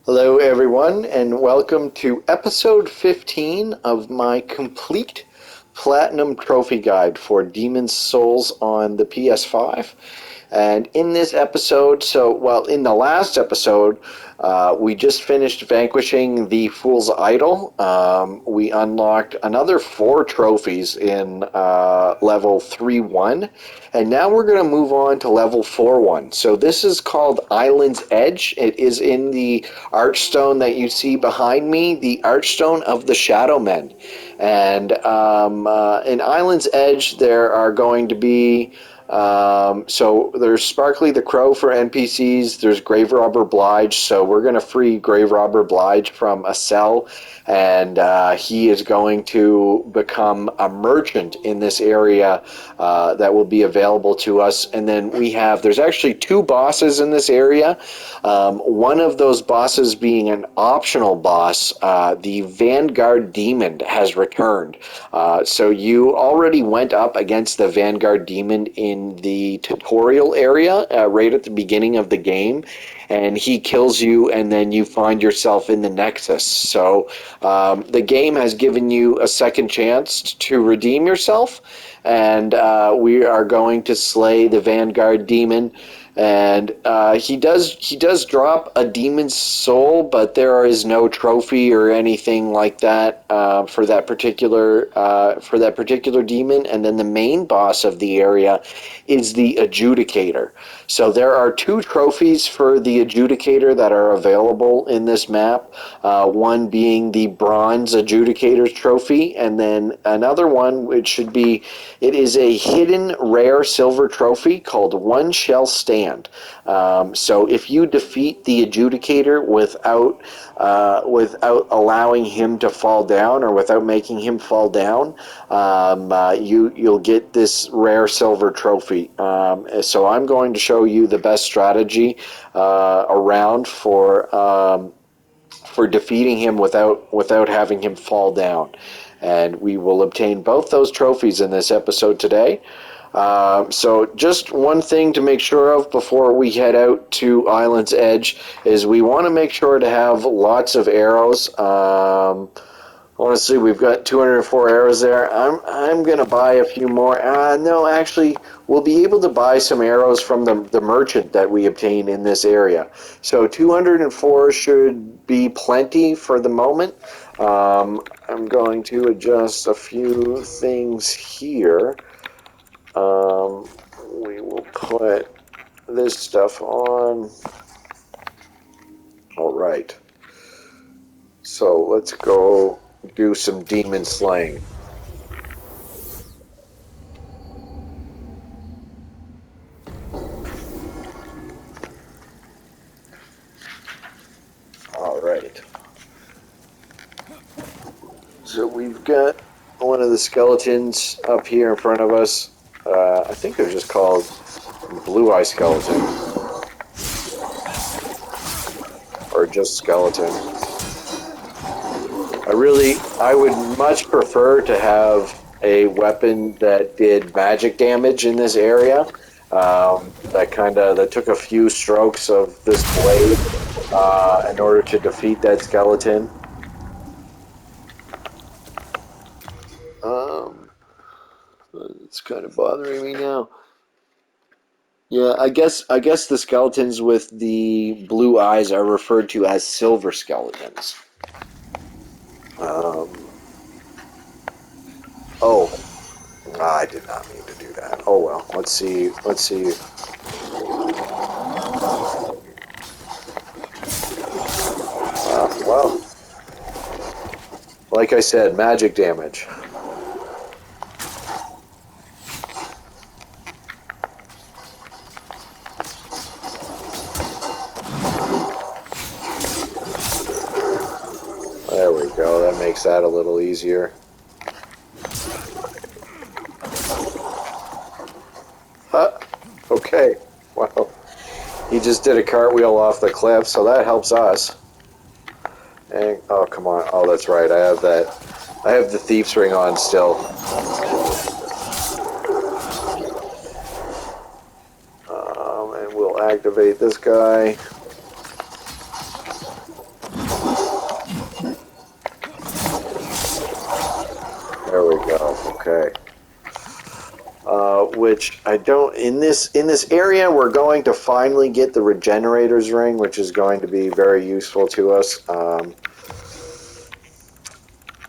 Hello, everyone, and welcome to episode 15 of my complete Platinum Trophy Guide for Demon's Souls on the PS5. And in this episode, in the last episode, we just finished vanquishing the Fool's Idol. We unlocked another 4 trophies in level 3-1, and now we're going to move on to level 4-1. So this is called Island's Edge. It is in the Archstone that you see behind me, the Archstone of the Shadowmen. And in Island's Edge, there are going to be so there's Sparkly the Crow for NPCs. There's Grave Robber Blige. So we're going to free Grave Robber Blige from a cell, and he is going to become a merchant in this area that will be available to us. And then there's actually 2 bosses in this area. One of those bosses being an optional boss, the Vanguard Demon has returned. So you already went up against the Vanguard Demon in the tutorial area right at the beginning of the game, and he kills you, and then you find yourself in the Nexus. So the game has given you a second chance to redeem yourself, and we are going to slay the Vanguard Demon. And he does drop a demon's soul, but there is no trophy or anything like that for that particular demon. And then the main boss of the area is the Adjudicator. So there are 2 trophies for the Adjudicator that are available in this map. One being the Bronze Adjudicator's trophy, and then another one it is a hidden rare silver trophy called One Shall Stand. So if you defeat the Adjudicator without allowing him to fall down, or without making him fall down, you'll get this rare silver trophy. So I'm going to show you the best strategy around for defeating him without having him fall down. And we will obtain both those trophies in this episode today. So just one thing to make sure of before we head out to Island's Edge is we want to make sure to have lots of arrows. Honestly, we've got 204 arrows there. I'm going to buy a few more. No, actually, we'll be able to buy some arrows from the merchant that we obtain in this area. So 204 should be plenty for the moment. I'm going to adjust a few things here. We will put this stuff on. All right. So let's go do some demon slaying. All right. So we've got one of the skeletons up here in front of us. I think they're just called Blue Eye Skeleton. Or just skeleton. I would much prefer to have a weapon that did magic damage in this area. That took a few strokes of this blade in order to defeat that skeleton. It's kind of bothering me now. Yeah, I guess the skeletons with the blue eyes are referred to as silver skeletons. I did not mean to do that. Oh well, let's see. Well, like I said, magic damage. There we go, that makes that a little easier. Okay, well, he just did a cartwheel off the cliff, so that helps us. And, oh, come on. Oh, that's right, I have the thief's ring on still. And we'll activate this guy. Okay. Which I don't in this area we're going to finally get the regenerator's ring, which is going to be very useful to us.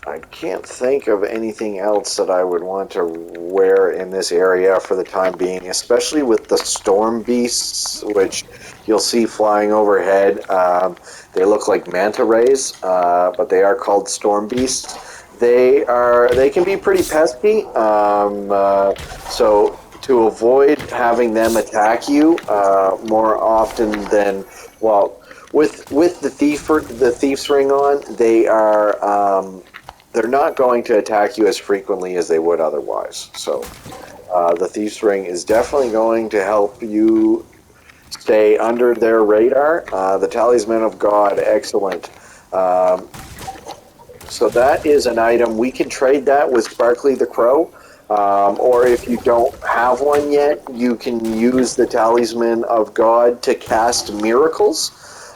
I can't think of anything else that I would want to wear in this area for the time being, especially with the storm beasts, which you'll see flying overhead. They look like manta rays, but they are called storm beasts. They can be pretty pesky. So to avoid having them attack you more often than with the thief's ring on, they're not going to attack you as frequently as they would otherwise. So the Thief's Ring is definitely going to help you stay under their radar. The Talisman of God, excellent. So that is an item. We can trade that with Sparkly the Crow. Or if you don't have one yet, you can use the Talisman of God to cast miracles.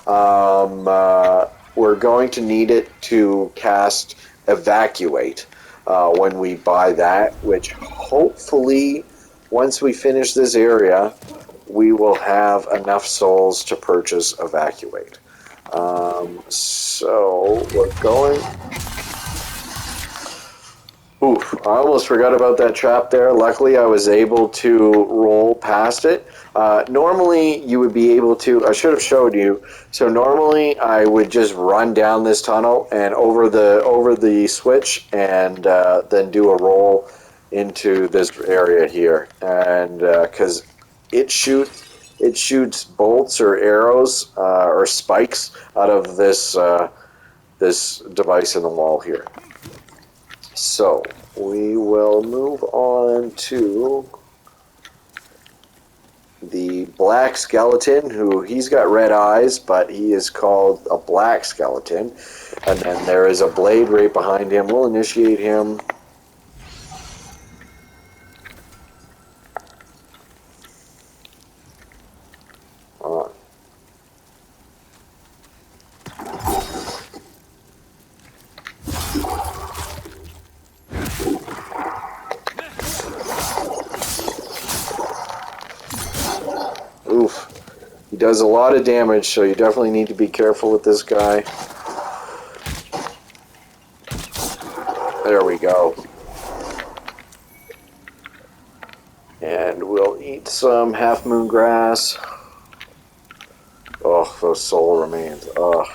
We're going to need it to cast Evacuate when we buy that, which hopefully once we finish this area we will have enough souls to purchase Evacuate. So we're going... Oof, I almost forgot about that trap there. Luckily I was able to roll past it. Normally you would be able to, I should have showed you, so normally I would just run down this tunnel and over the switch and then do a roll into this area here. And because it shoots bolts or arrows or spikes out of this device in the wall here. So we will move on to the black skeleton, who he's got red eyes, but he is called a black skeleton. And then there is a blade right behind him. We'll initiate him. Oof. He does a lot of damage, so you definitely need to be careful with this guy. There we go. And we'll eat some half moon grass. Oh, those soul remains. Oh.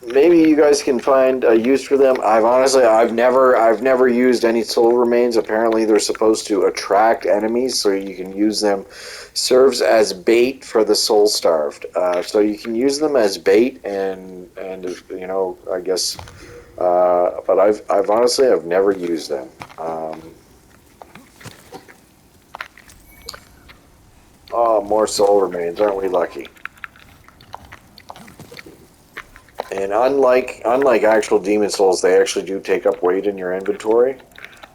Maybe you guys can find a use for them. I've never used any soul remains. Apparently they're supposed to attract enemies, so you can use them. Serves as bait for the soul starved. So you can use them as bait, and you know, I guess. But I've honestly never used them. Oh, more soul remains. Aren't we lucky? And unlike actual demon souls, they actually do take up weight in your inventory.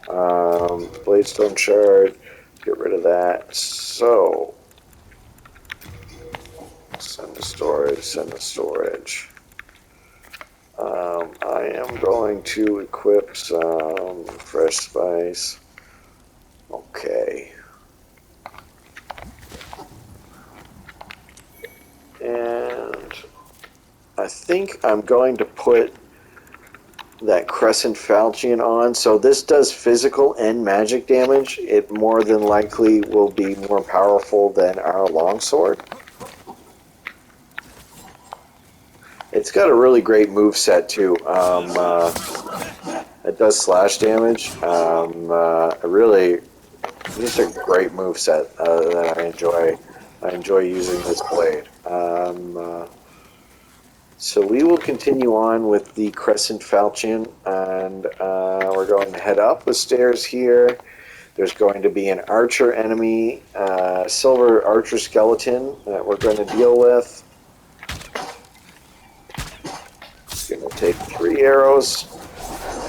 Bladestone shard, get rid of that. So, send to storage. I am going to equip some fresh spice. Okay. And I think I'm going to put that Crescent Falchion on. So this does physical and magic damage. It more than likely will be more powerful than our longsword. It's got a really great move set too. It does slash damage. Really, just a great move set that I enjoy. I enjoy using this blade. So we will continue on with the Crescent Falchion, and we're going to head up the stairs here. There's going to be an archer enemy, silver archer skeleton that we're going to deal with. It's going to take 3 arrows,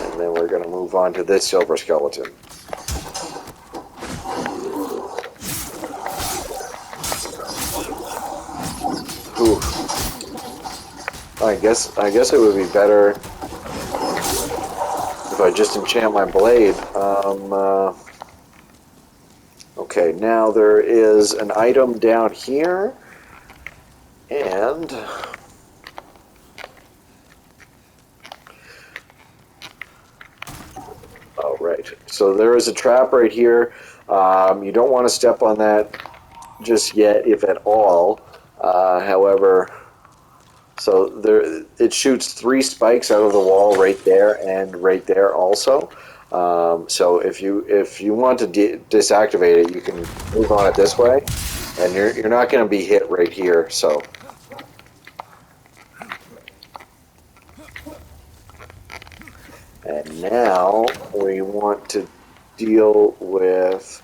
and then we're going to move on to this silver skeleton. Oof. I guess it would be better if so I just enchant my blade. Okay, now there is an item down here, and oh, right. So there is a trap right here. You don't want to step on that just yet, if at all. However, so there, it shoots 3 spikes out of the wall right there and right there also. So if you want to disactivate it, you can move on it this way, and you're not going to be hit right here. So. And now we want to deal with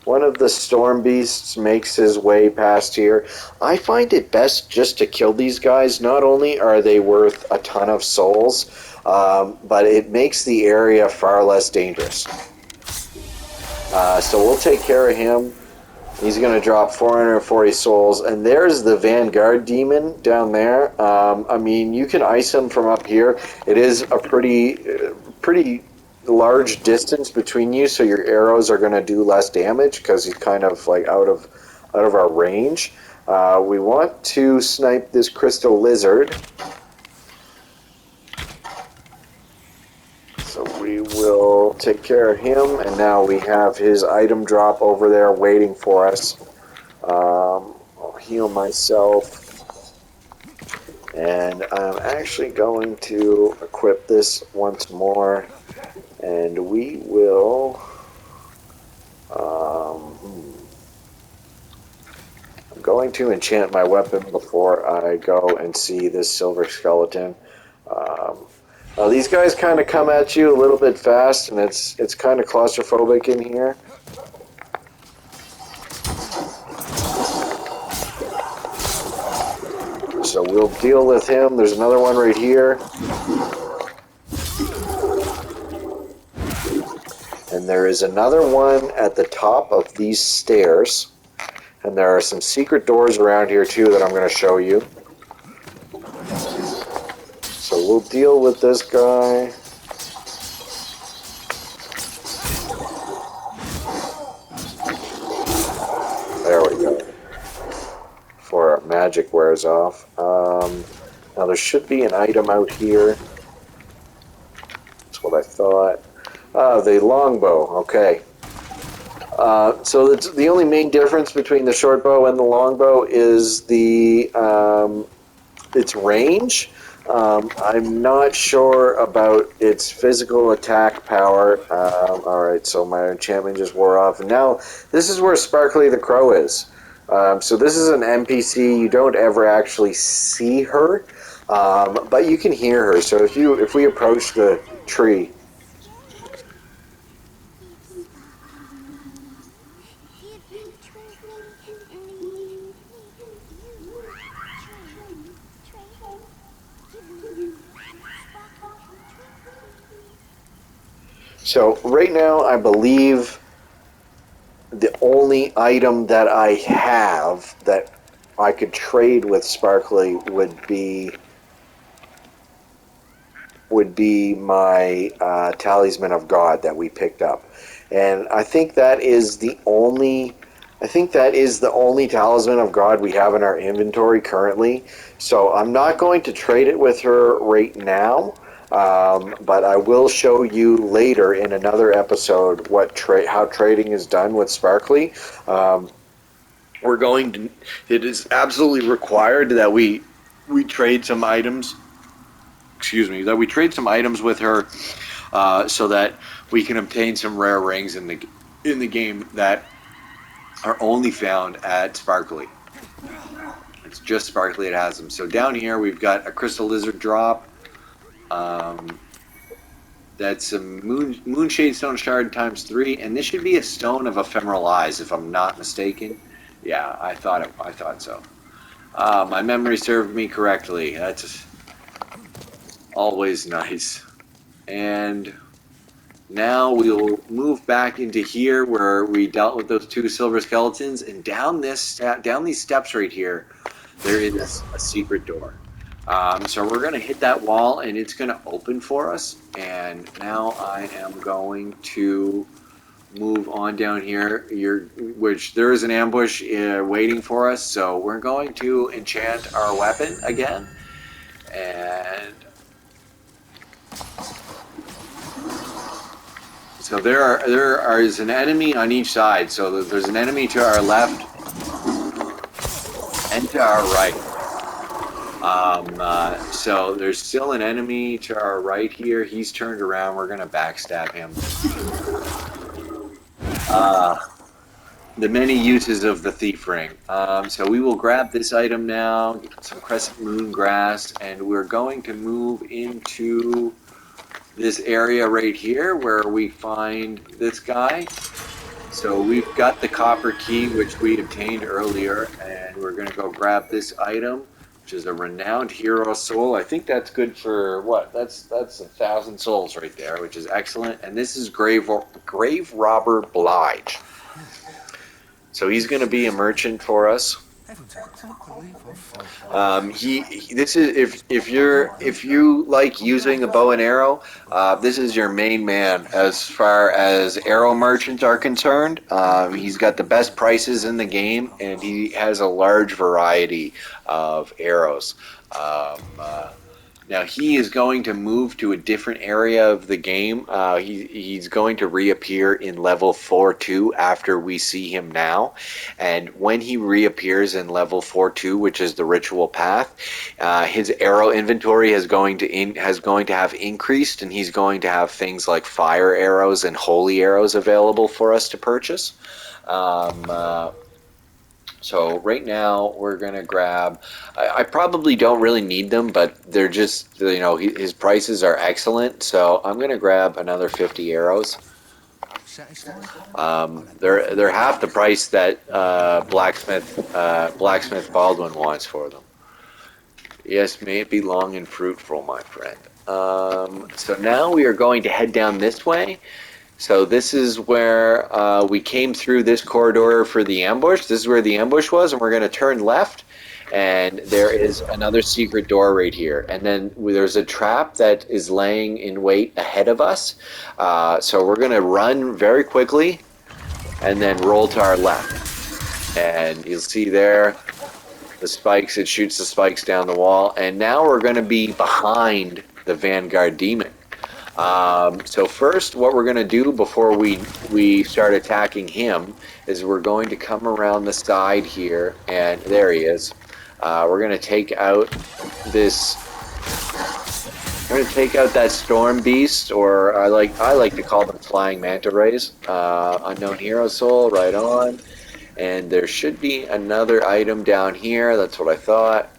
one of the storm beasts makes his way past here. I find it best just to kill these guys. Not only are they worth a ton of souls, but it makes the area far less dangerous. So we'll take care of him. He's going to drop 440 souls. And there's the Vanguard Demon down there. I mean, you can ice him from up here. It is a pretty large distance between you, so your arrows are going to do less damage because he's kind of like out of our range. We want to snipe this crystal lizard. So we will take care of him, and now we have his item drop over there waiting for us. I'll heal myself, and I'm actually going to equip this once more, and we will... I'm going to enchant my weapon before I go and see this silver skeleton. These guys kind of come at you a little bit fast, and it's kind of claustrophobic in here. So we'll deal with him. There's another one right here. And there is another one at the top of these stairs. And there are some secret doors around here too that I'm going to show you. So we'll deal with this guy. There we go. Before our magic wears off. Now there should be an item out here. That's what I thought. The longbow. Okay. So the only main difference between the short bow and the longbow is its range. I'm not sure about its physical attack power. Alright, so my enchantment just wore off. And now, this is where Sparkly the Crow is. So this is an NPC. You don't ever actually see her, but you can hear her. So if we approach the tree... So right now, I believe the only item that I have that I could trade with Sparkly would be my Talisman of God that we picked up, and I think that is the only Talisman of God we have in our inventory currently. So I'm not going to trade it with her right now. But I will show you later in another episode how trading is done with Sparkly. It is absolutely required that we trade some items. That we trade some items with her, so that we can obtain some rare rings in the game that are only found at Sparkly. It's just Sparkly that has them. So down here we've got a crystal lizard drop. That's a Moonshade Stone Shard ×3, and this should be a Stone of Ephemeral Eyes, if I'm not mistaken. Yeah, I thought so. My memory served me correctly. That's always nice. And now we'll move back into here where we dealt with those 2 silver skeletons, and down these steps right here, there is a secret door. So we're going to hit that wall, and it's going to open for us. And now I am going to move on down here, which there is an ambush waiting for us. So we're going to enchant our weapon again. And so there is an enemy on each side. So there's an enemy to our left and to our right. So there's still an enemy to our right here. He's turned around. We're gonna backstab him. The many uses of the thief ring. So we will grab this item now, get some crescent moon grass, and we're going to move into this area right here where we find this guy. So we've got the copper key, which we obtained earlier, and we're going to go grab this item, which is a renowned hero soul. I think that's good for what? That's 1,000 souls right there, which is excellent. And this is Grave Robber Blige. So he's going to be a merchant for us. This is if you like using a bow and arrow, this is your main man as far as arrow merchants are concerned. He's got the best prices in the game, and he has a large variety of arrows. Now he is going to move to a different area of the game. He's going to reappear in level 4-2 after we see him now. And when he reappears in level 4-2, which is the ritual path, his arrow inventory is going to have increased, and he's going to have things like fire arrows and holy arrows available for us to purchase. So right now we're gonna grab. I probably don't really need them, but they're just, you know, his prices are excellent. So I'm gonna grab another 50 arrows. They're half the price that Blacksmith Baldwin wants for them. Yes, may it be long and fruitful, my friend. So now we are going to head down this way. So this is where we came through this corridor for the ambush. This is where the ambush was, and we're going to turn left, and there is another secret door right here. And then there's a trap that is laying in wait ahead of us. So we're going to run very quickly and then roll to our left. And you'll see there the spikes. It shoots the spikes down the wall. And now we're going to be behind the Vanguard Demon. So first, what we're going to do before we start attacking him is we're going to come around the side here, and there he is. We're going to take out this. We're going to take out that storm beast, or I like to call them flying manta rays. Unknown hero soul, right on. And there should be another item down here. That's what I thought.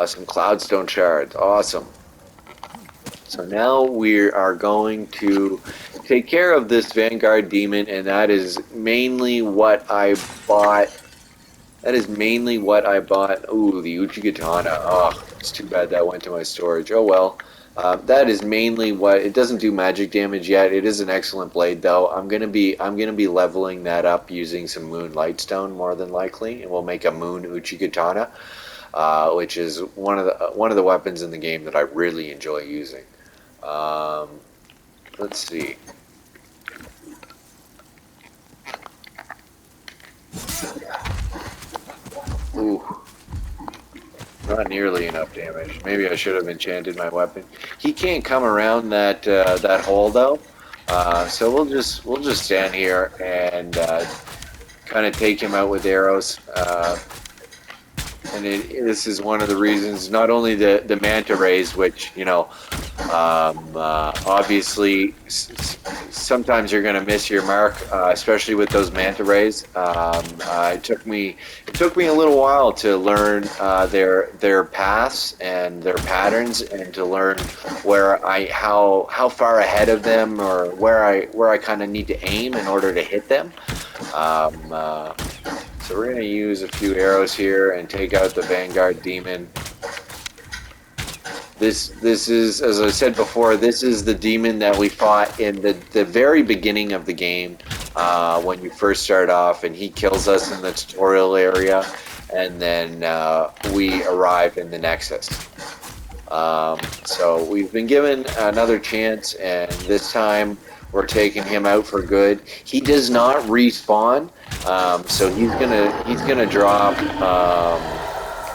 Some cloudstone shards. Awesome. So now we are going to take care of this Vanguard Demon, and that is mainly what I bought. Ooh, the Uchigatana. Oh, it's too bad that went to my storage. Oh well. That is mainly what. It doesn't do magic damage yet. It is an excellent blade, though. I'm gonna be leveling that up using some Moon Lightstone more than likely, and we'll make a Moon Uchigatana. Which is one of the weapons in the game that I really enjoy using. Let's see. Ooh, not nearly enough damage. Maybe I should have enchanted my weapon. He can't come around that that hole though, so we'll just stand here and kind of take him out with arrows. And this is one of the reasons, not only the manta rays, which, you know, obviously sometimes you're going to miss your mark, especially with those manta rays. It took me a little while to learn their paths and their patterns, and to learn how far ahead of them, or where I kind of need to aim in order to hit them. So we're going to use a few arrows here and take out the Vanguard Demon. This is, as I said before, this is the demon that we fought in the very beginning of the game, when you first start off, and he kills us in the tutorial area. and then we arrive in the Nexus. So we've been given another chance, and this time we're taking him out for good. He does not respawn, so he's gonna drop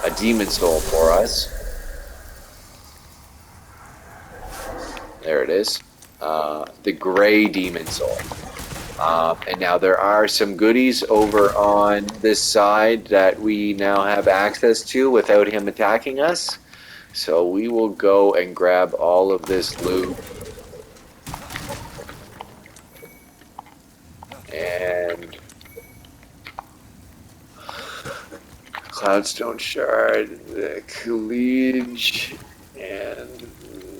a demon soul for us. There it is, the gray demon soul. And now there are some goodies over on this side that we now have access to without him attacking us. So we will go and grab all of this loot. And Cloudstone Shard, the Coolidge, and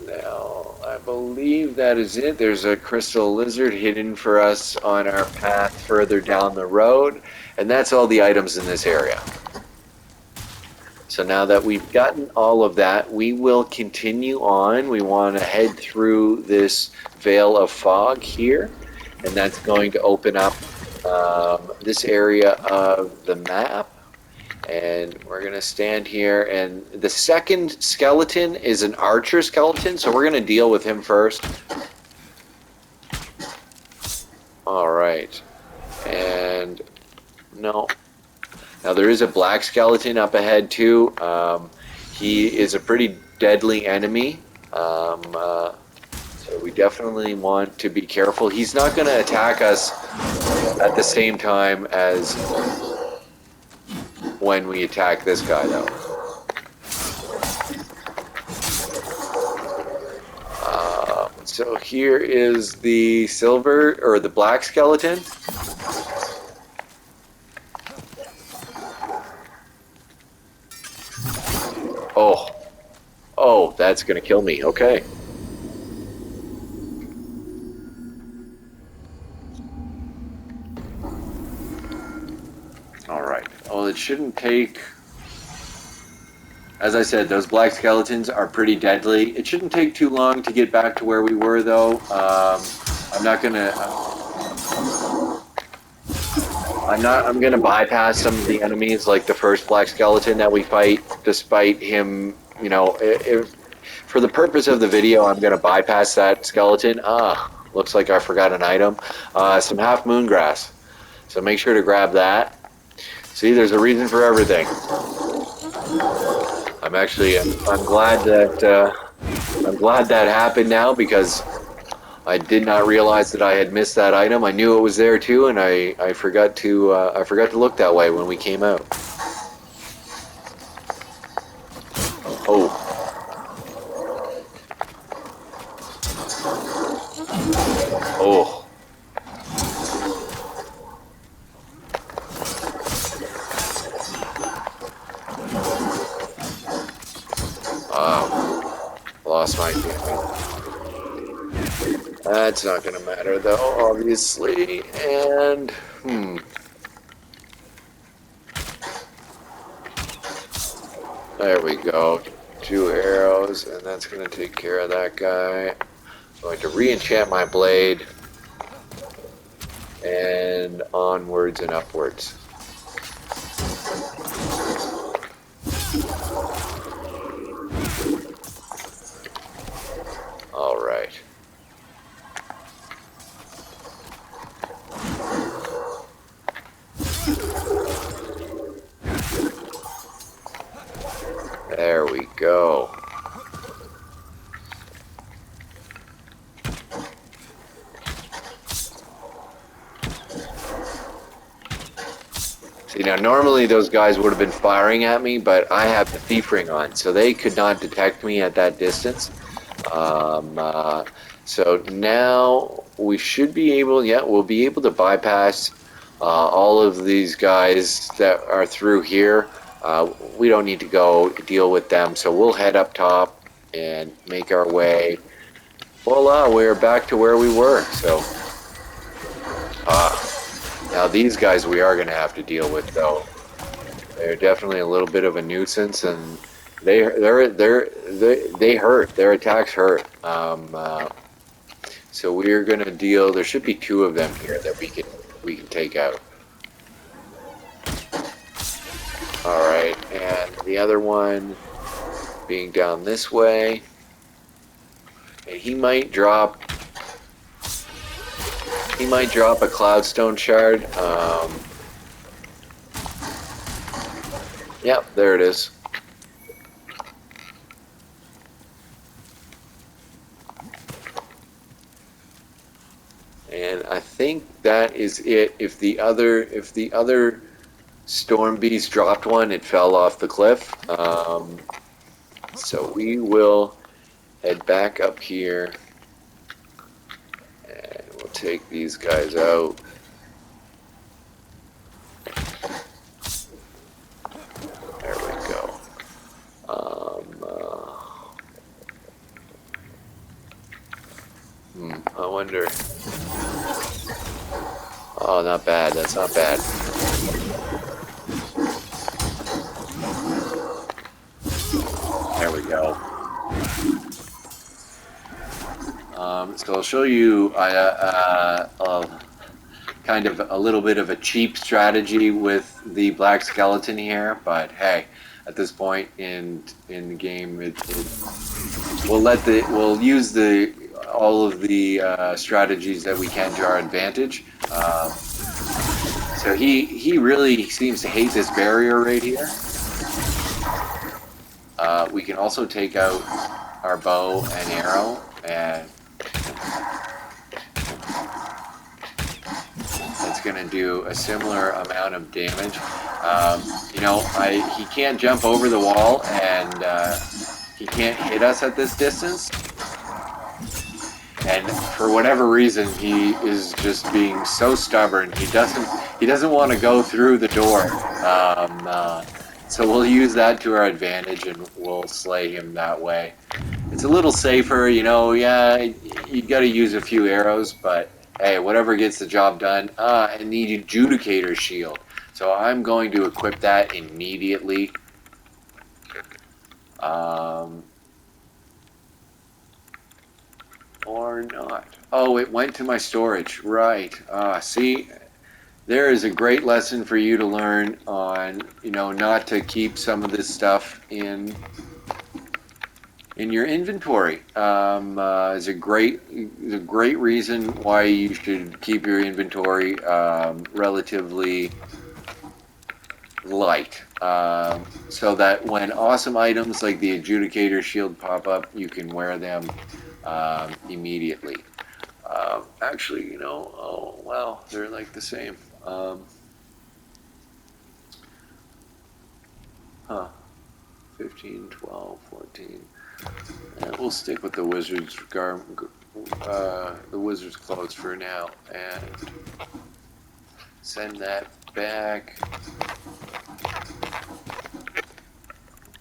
now I believe that is it. There's a crystal lizard hidden for us on our path further down the road, and that's all the items in this area. So now that we've gotten all of that, we will continue on. We want to head through this veil of fog here, and that's going to open up this area of the map. And we're going to stand here, and the second skeleton is an archer skeleton, so we're going to deal with him first. Alright. And no. Now there is a black skeleton up ahead too. He is a pretty deadly enemy. So we definitely want to be careful. He's not going to attack us at the same time as when we attack this guy, though. So here is the silver, or the black skeleton. Oh, that's gonna kill me, okay. Alright, well it shouldn't take... As I said, those black skeletons are pretty deadly. It shouldn't take too long to get back to where we were, though. I'm gonna bypass some of the enemies, like the first black skeleton that we fight, despite him, you know, for the purpose of the video, I'm gonna bypass that skeleton. Looks like I forgot an item. Some half moon grass. So make sure to grab that. See, there's a reason for everything. I'm glad that happened now, because I did not realize that I had missed that item. I knew it was there too, and I forgot to look that way when we came out. Oh. Oh. Lost my camera. That's not gonna matter though, obviously. And there we go. 2 arrows, and that's gonna take care of that guy. I'm going to re-enchant my blade, and onwards and upwards. All right. There we go. See, now normally those guys would have been firing at me, but I have the thief ring on, so they could not detect me at that distance. So now we should be able, we'll be able to bypass all of these guys that are through here. We don't need to go deal with them, so we'll head up top and make our way. Voila, we're back to where we were. So now these guys we are going to have to deal with, though. They're definitely a little bit of a nuisance, and they hurt. Their attacks hurt. So we're gonna deal. There should be 2 of them here that we can take out. Alright, and the other one being down this way. And he might drop a Cloudstone shard. Yep, there it is. And I think that is it. If the other Storm Beast dropped one, it fell off the cliff. So we will head back up here and we'll take these guys out. There we go. I wonder. Oh, not bad. That's not bad. There we go. So I'll show you kind of a little bit of a cheap strategy with the black skeleton here, but hey, at this point in the game, we'll use all of the strategies that we can to our advantage. So he really seems to hate this barrier right here. We can also take out our bow and arrow, and it's going to do a similar amount of damage. You know, he can't jump over the wall, and he can't hit us at this distance. And for whatever reason, he is just being so stubborn. He doesn't want to go through the door. So we'll use that to our advantage, and we'll slay him that way. It's a little safer, you know. Yeah, you got to use a few arrows, but hey, whatever gets the job done. And the Adjudicator shield. So I'm going to equip that immediately. Or not. Oh, it went to my storage. Right. See, there is a great lesson for you to learn on, you know, not to keep some of this stuff in your inventory. Is a great reason why you should keep your inventory relatively light, so that when awesome items like the Adjudicator shield pop up, you can wear them immediately. Actually, you know, oh well, they're like the same. 15, 12, 14. And we'll stick with the wizard's clothes for now, and send that back.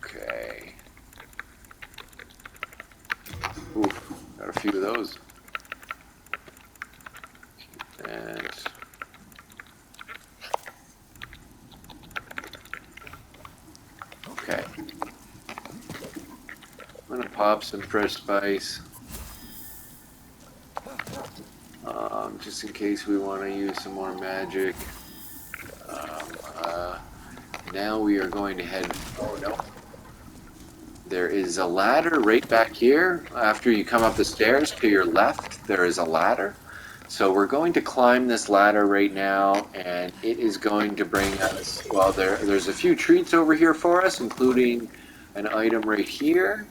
Okay. Oof, got a few of those. Keep that. Okay. I'm gonna pop some fresh spice. Just in case we want to use some more magic. Now we are going to head... Oh no. There is a ladder right back here. After you come up the stairs to your left, there is a ladder. So we're going to climb this ladder right now, and it is going to bring us... Well, there's a few treats over here for us, including an item right here.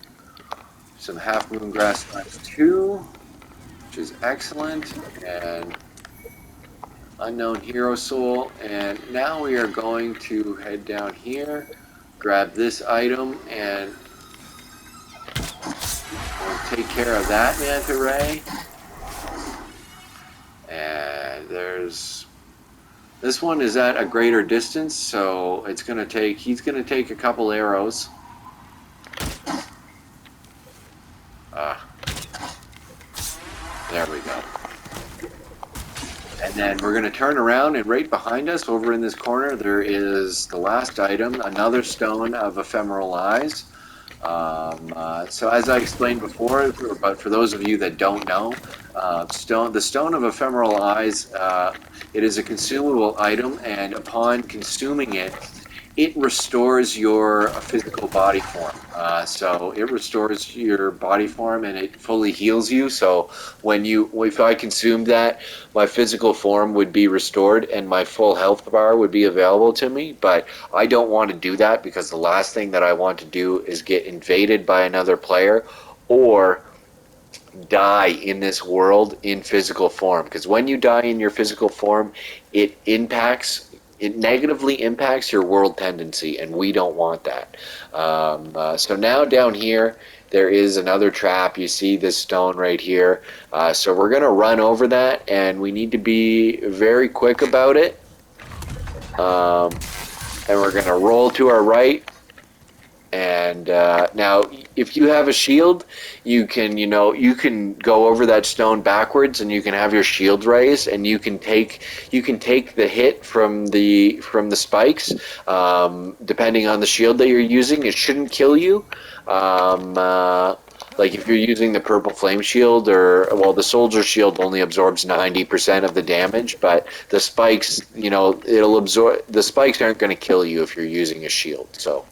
Some half moon grass ×2, which is excellent, and unknown hero soul. And now we are going to head down here, grab this item, and we'll take care of that manta ray. And this one is at a greater distance, so he's gonna take a couple arrows. There we go. And then we're going to turn around, and right behind us, over in this corner, there is the last item, another stone of ephemeral eyes. So as I explained before, but for those of you that don't know, the stone of ephemeral eyes, it is a consumable item, and upon consuming it, it restores your physical body form. So it restores your body form and it fully heals you. So if I consumed that, my physical form would be restored and my full health bar would be available to me. But I don't want to do that because the last thing that I want to do is get invaded by another player or die in this world in physical form, because when you die in your physical form, it negatively impacts your world tendency, and we don't want that. So now down here there is another trap. You see this stone right here, so we're gonna run over that, and we need to be very quick about it. And we're gonna roll to our right. And now, if you have a shield, you can go over that stone backwards, and you can have your shield raised, and you can take the hit from the spikes. Depending on the shield that you're using, it shouldn't kill you. Like if you're using the purple flame shield, the soldier shield only absorbs 90% of the damage, but the spikes, it'll absorb. The spikes aren't going to kill you if you're using a shield. So.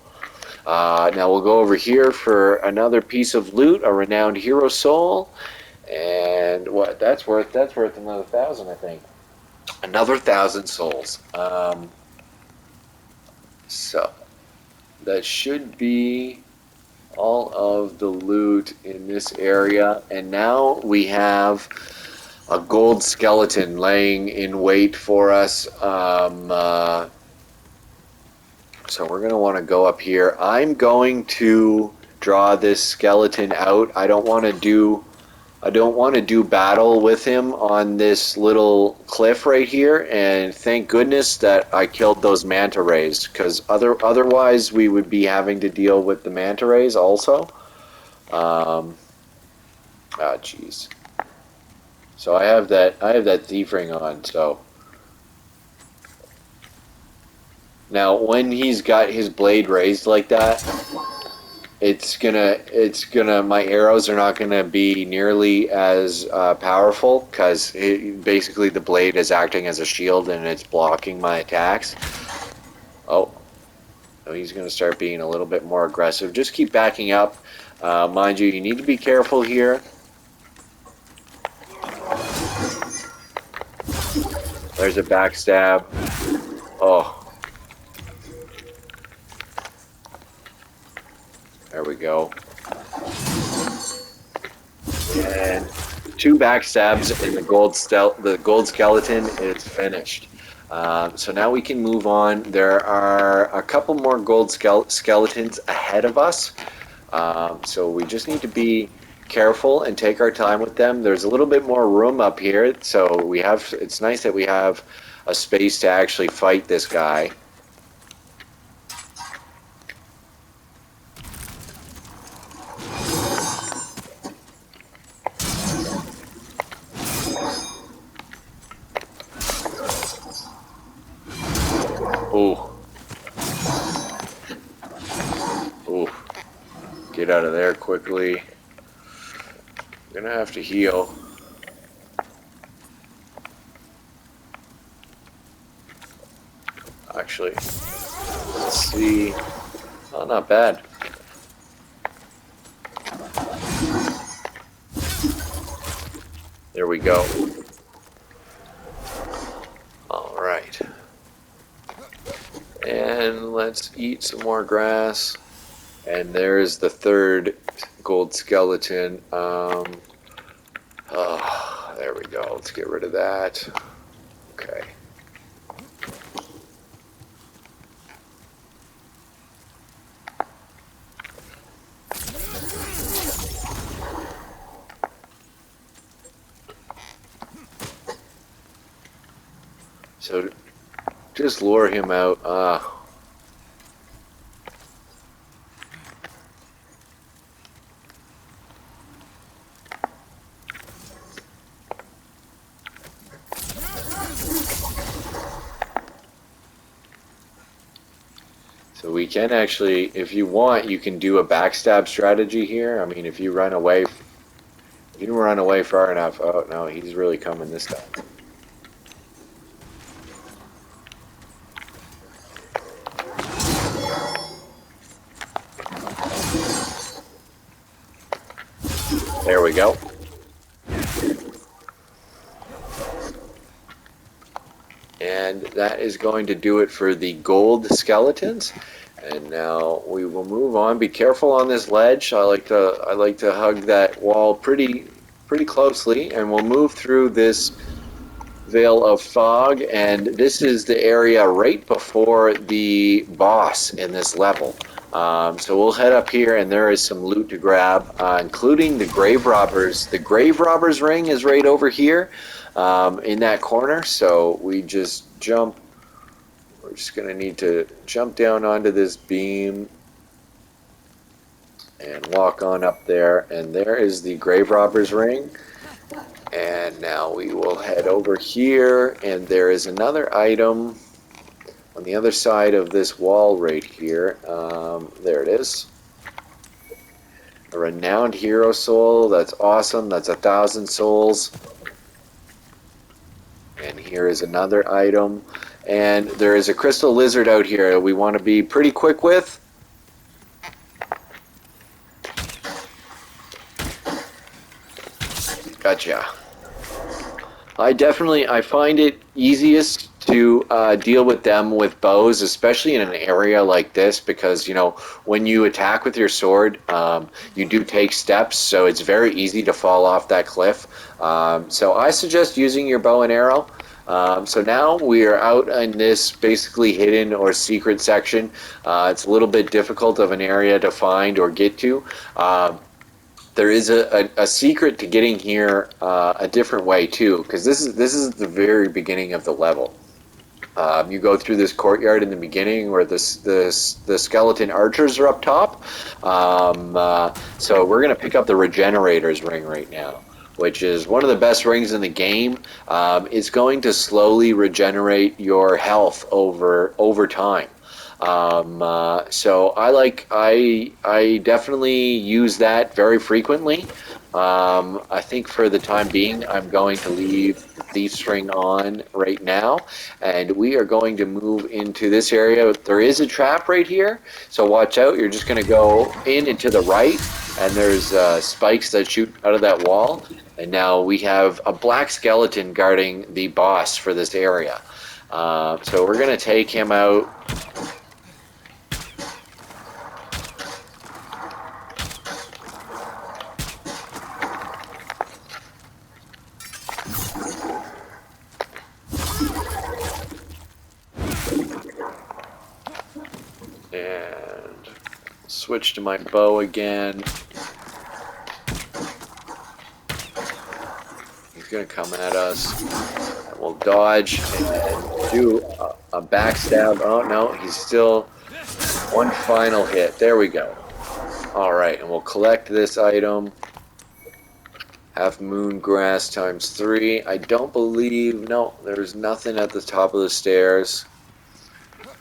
Now we'll go over here for another piece of loot, a renowned hero soul, and what that's worth another 1,000, I think. Another 1,000 souls. So that should be all of the loot in this area, and now we have a gold skeleton laying in wait for us. So we're going to want to go up here. I'm going to draw this skeleton out. I don't want to do battle with him on this little cliff right here. And thank goodness that I killed those manta rays, because otherwise we would be having to deal with the manta rays also. Jeez. So I have that thief ring on. So. Now, when he's got his blade raised like that, my arrows are not gonna be nearly as powerful, because basically the blade is acting as a shield and it's blocking my attacks. Oh, he's gonna start being a little bit more aggressive. Just keep backing up. Mind you need to be careful here. There's a backstab. Oh. There we go. And 2 backstabs, and the gold skeleton is finished. So now we can move on. There are a couple more gold skeletons ahead of us. So we just need to be careful and take our time with them. There's a little bit more room up here, so it's nice that we have a space to actually fight this guy. Get out of there quickly. I'm gonna have to heal. Actually, let's see. Oh, not bad. There we go. All right. And let's eat some more grass. And there's the 3rd gold skeleton. There we go. Let's get rid of that. Okay. So just lure him out. So we can actually, if you want, you can do a backstab strategy here. I mean, if you run away far enough. Oh no, he's really coming this time. There we go. And that is going to do it for the gold skeletons. And now we will move on. Be careful on this ledge. I like to hug that wall pretty closely, and we'll move through this veil of fog. And this is the area right before the boss in this level. So we'll head up here, and there is some loot to grab, including the grave robbers. The grave robbers ring is right over here. In that corner, so we just jump. We're just going to need to jump down onto this beam and walk on up there, and there is the grave robber's ring. And now we will head over here, and there is another item on the other side of this wall right here. There it is. A renowned hero soul. That's awesome. That's 1,000 souls. And here is another item. And there is a crystal lizard out here we want to be pretty quick with. Gotcha. I find it easiest to deal with them with bows, especially in an area like this, because, you know, when you attack with your sword, you do take steps, so it's very easy to fall off that cliff. So I suggest using your bow and arrow. So now we are out in this basically hidden or secret section. It's a little bit difficult of an area to find or get to. There is a secret to getting here a different way too, because this is the very beginning of the level. You go through this courtyard in the beginning where the skeleton archers are up top. So we're going to pick up the Regenerator's ring right now, which is one of the best rings in the game. It's going to slowly regenerate your health over time. So I definitely use that very frequently. I think for the time being, I'm going to leave the Thief's Ring on right now, and we are going to move into this area. There is a trap right here, so watch out. You're just going to go in and to the right, and there's spikes that shoot out of that wall. And now we have a black skeleton guarding the boss for this area. So we're going to take him out. And switch to my bow again. He's going to come at us. And we'll dodge and do a backstab. Oh no, he's still one final hit. There we go. Alright, and we'll collect this item. Half moon grass times 3. I don't believe, no, there's nothing at the top of the stairs.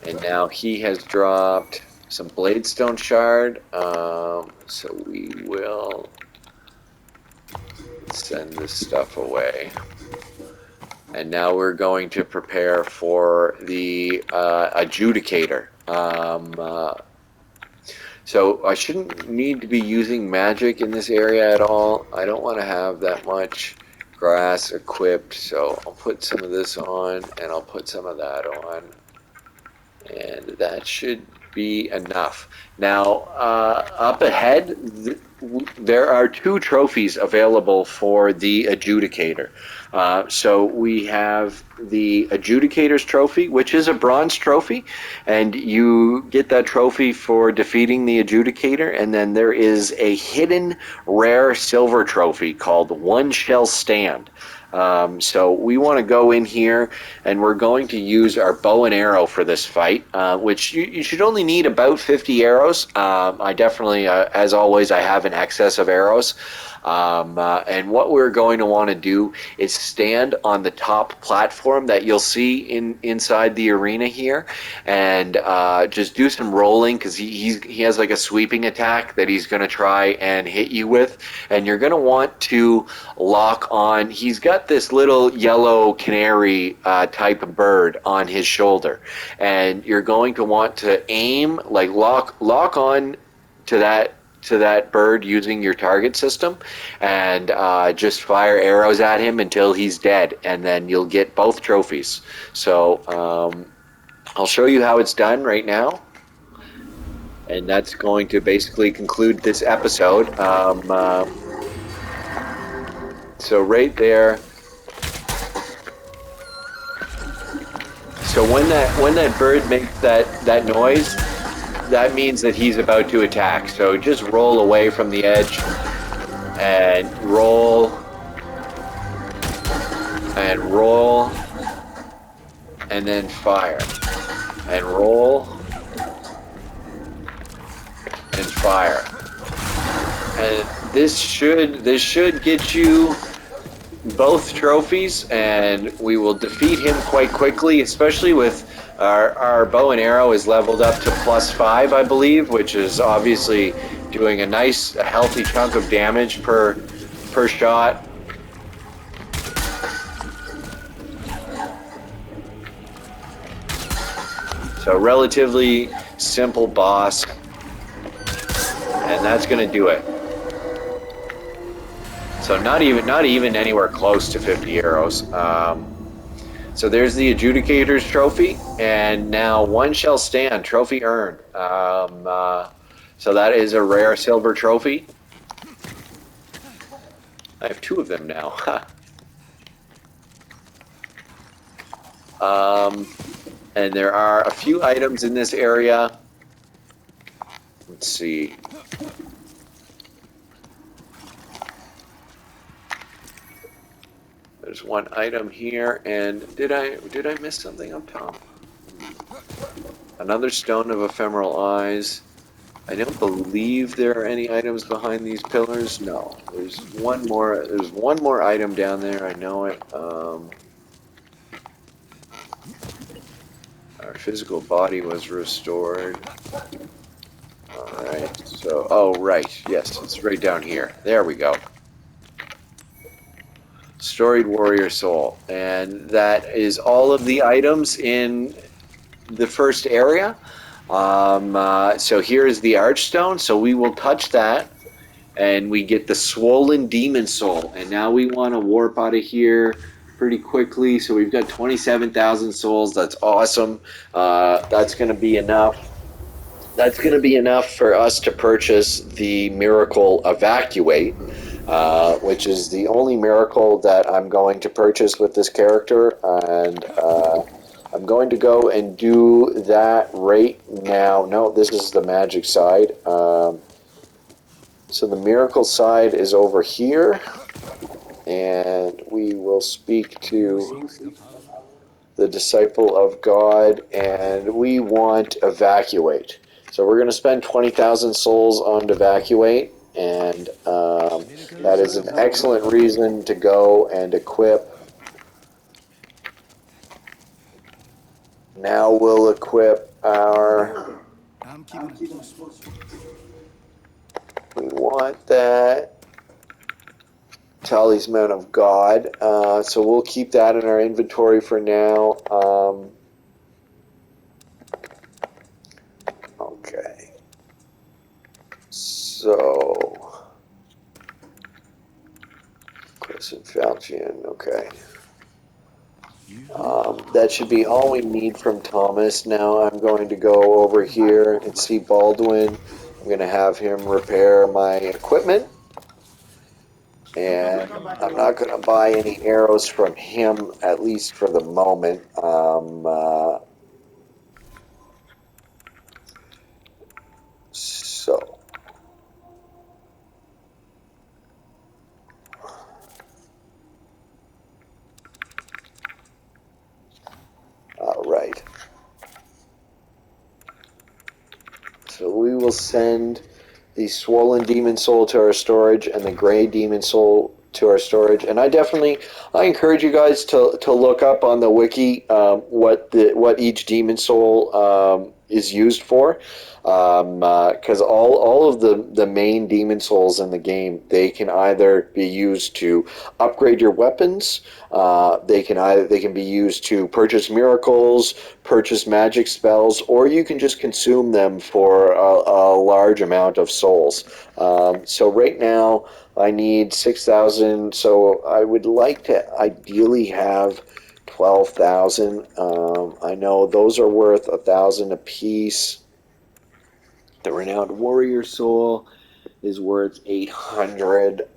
And now he has dropped some Bladestone Shard, so we will send this stuff away. And now we're going to prepare for the Adjudicator. So I shouldn't need to be using magic in this area at all. I don't want to have that much grass equipped, so I'll put some of this on, and I'll put some of that on. And that should be enough. Now, up ahead, there are 2 trophies available for the Adjudicator. So we have the Adjudicator's trophy, which is a bronze trophy, and you get that trophy for defeating the Adjudicator. And then there is a hidden rare silver trophy called One Shall Stand. So we want to go in here, and we're going to use our bow and arrow for this fight, which you should only need about 50 arrows. I definitely, as always, I have an excess of arrows. And what we're going to want to do is stand on the top platform that you'll see inside the arena here, and just do some rolling, because he has like a sweeping attack that he's going to try and hit you with, and you're going to want to lock on. He's got this little yellow canary type of bird on his shoulder, and you're going to want to aim, like lock on to to that bird using your target system, and just fire arrows at him until he's dead, and then you'll get both trophies. So I'll show you how it's done right now, and that's going to basically conclude this episode. So right there. So when that bird makes that noise, that means that he's about to attack. So just roll away from the edge and roll and roll and then fire and roll and fire. And this should get you both trophies, and we will defeat him quite quickly, especially with our bow and arrow is leveled up to +5, I believe, which is obviously doing a nice, healthy chunk of damage per shot. So relatively simple boss, and that's going to do it. So not even anywhere close to 50 arrows. So there's the Adjudicator's trophy, and now one shall stand, trophy earned. So that is a rare silver trophy. I have 2 of them now. And there are a few items in this area. Let's see. There's one item here, and did I miss something up top? Another stone of ephemeral eyes. I don't believe there are any items behind these pillars. No, there's one more. There's one more item down there. I know it. Our physical body was restored. All right. So, oh right, yes, it's right down here. There we go. Storied Warrior Soul, and that is all of the items in the first area. So here is the Archstone, so we will touch that, and we get the Swollen Demon Soul, and now we want to warp out of here pretty quickly. So we've got 27,000 souls. That's awesome. That's going to be enough. That's going to be enough for us to purchase the Miracle Evacuate, which is the only miracle that I'm going to purchase with this character, and I'm going to go and do that right now. No, this is the magic side. So the miracle side is over here, and we will speak to the Disciple of God, and we want Evacuate. So we're going to spend 20,000 souls on Evacuate, and that is an excellent reason to go and equip. Now we'll equip our... We want that Talisman of God, so we'll keep that in our inventory for now. Okay. So... Crescent Falchion, okay. That should be all we need from Thomas. Now I'm going to go over here and see Baldwin. I'm going to have him repair my equipment. And I'm not going to buy any arrows from him, at least for the moment. So... Alright. So we will send the Swollen Demon Soul to our storage and the Gray Demon Soul to our storage. And I encourage you guys to look up on the wiki what each Demon Soul is used for, because all of the main demon souls in the game, they can either be used to upgrade your weapons, they can be used to purchase miracles, purchase magic spells, or you can just consume them for a large amount of souls. So right now I need 6,000, so I would like to ideally have 12,000. I know those are worth 1,000 apiece. The renowned warrior soul is worth 800.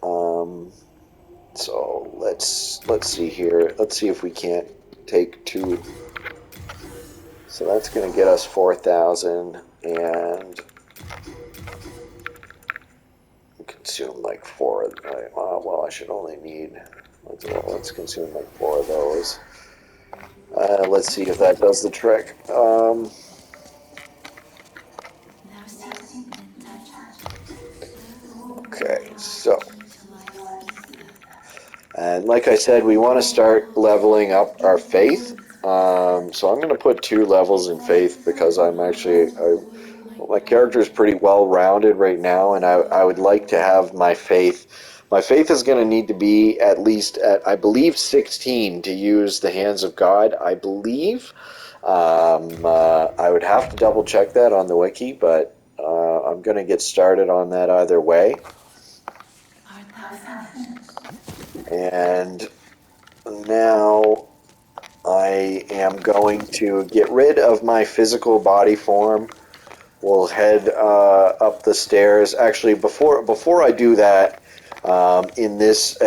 So let's see here. Let's see if we can't take two. So that's going to get us 4,000 and consume like four. Well, I should only need. Let's consume like four of those. Let's see if that does the trick. Okay, so, and like I said, we want to start leveling up our faith. So I'm going to put 2 levels in faith because my character is pretty well rounded right now, and I would like to have my faith. My faith is going to need to be at least at, I believe, 16 to use the hands of God. I believe. I would have to double check that on the wiki, but I'm going to get started on that either way. And now I am going to get rid of my physical body form. We'll head up the stairs. Actually, before I do that, in this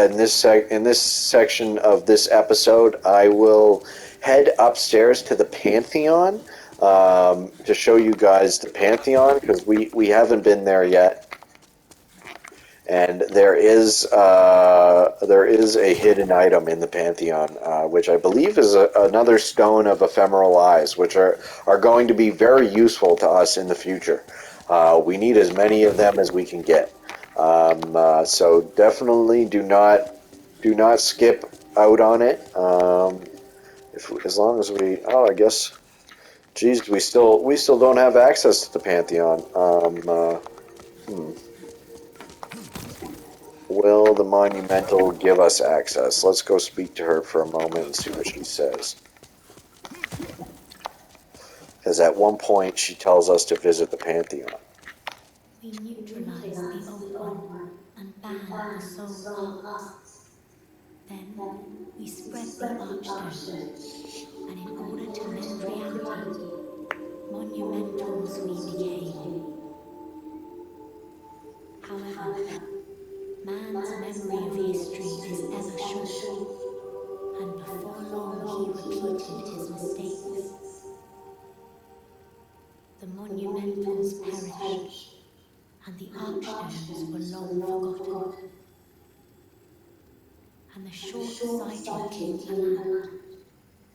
section of this episode, I will head upstairs to the Pantheon to show you guys the Pantheon, because we haven't been there yet. And there is a hidden item in the Pantheon, which I believe is another stone of ephemeral eyes, which are going to be very useful to us in the future. We need as many of them as we can get. So definitely do not skip out on it. As long as I guess, geez, we still don't have access to the Pantheon. Will the Monumental give us access? Let's go speak to her for a moment and see what she says. Because at one point she tells us to visit the Pantheon. We neutralize the Old One and ban the soul arts. Then we spread the Archstone, and in order to mend reality, monumentals we became. However, man's memory of history is ever short, and before long he repeated his mistakes. The monumentals perished, and the Archstones were long forgotten. And the short-sighted King Aland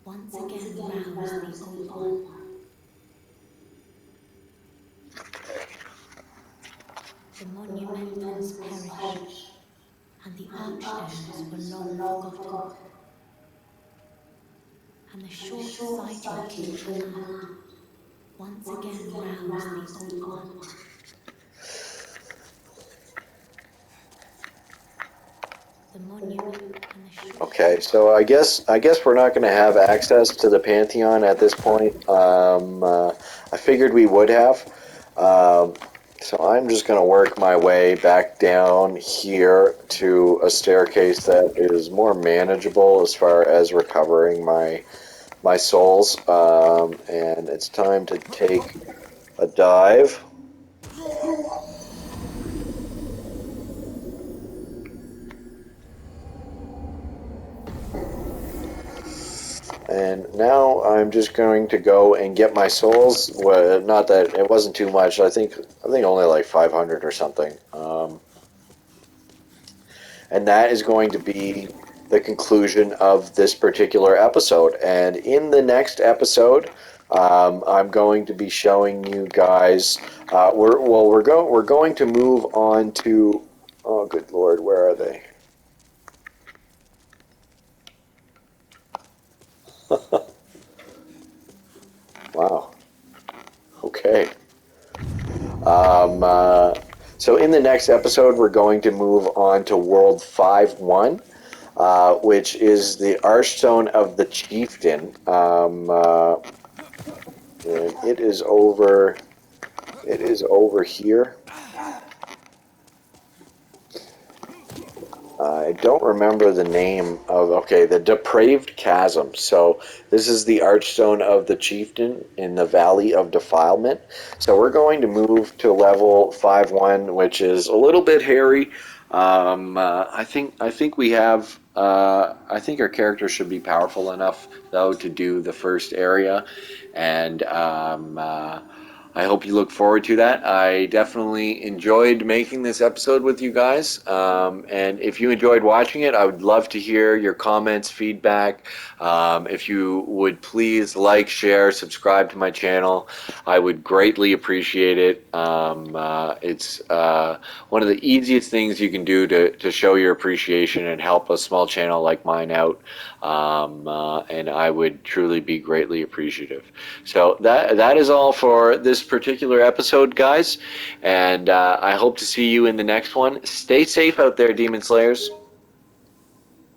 once again roused the Old One. The monumentals perished, and the Archstones were long forgotten. And the short-sighted King Aland once again roused the Old One. Okay, so I guess we're not going to have access to the Pantheon at this point. I figured we would have. So I'm just going to work my way back down here to a staircase that is more manageable as far as recovering my souls. And it's time to take a dive. And now I'm just going to go and get my souls. Well, not that it wasn't too much. I think only like 500 or something. And that is going to be the conclusion of this particular episode. And in the next episode, I'm going to be showing you guys. We're going to move on to. Oh, good Lord, where are they? Wow. Okay. Um, uh, so in the next episode, we're going to move on to World 5-1, which is the Archstone of the Chieftain. And it is over. It is over here. I don't remember the name of. Okay, the Depraved Chasm. So this is the Archstone of the Chieftain in the Valley of Defilement. So we're going to move to level 5-1, which is a little bit hairy. I think we have. I think our character should be powerful enough though to do the first area, and I hope you look forward to that. I definitely enjoyed making this episode with you guys. And if you enjoyed watching it, I would love to hear your comments, feedback. If you would please like, share, subscribe to my channel, I would greatly appreciate it. It's one of the easiest things you can do to show your appreciation and help a small channel like mine out. And I would truly be greatly appreciative. So that is all for this particular episode, guys, and I hope to see you in the next one. Stay safe out there, Demon Slayers.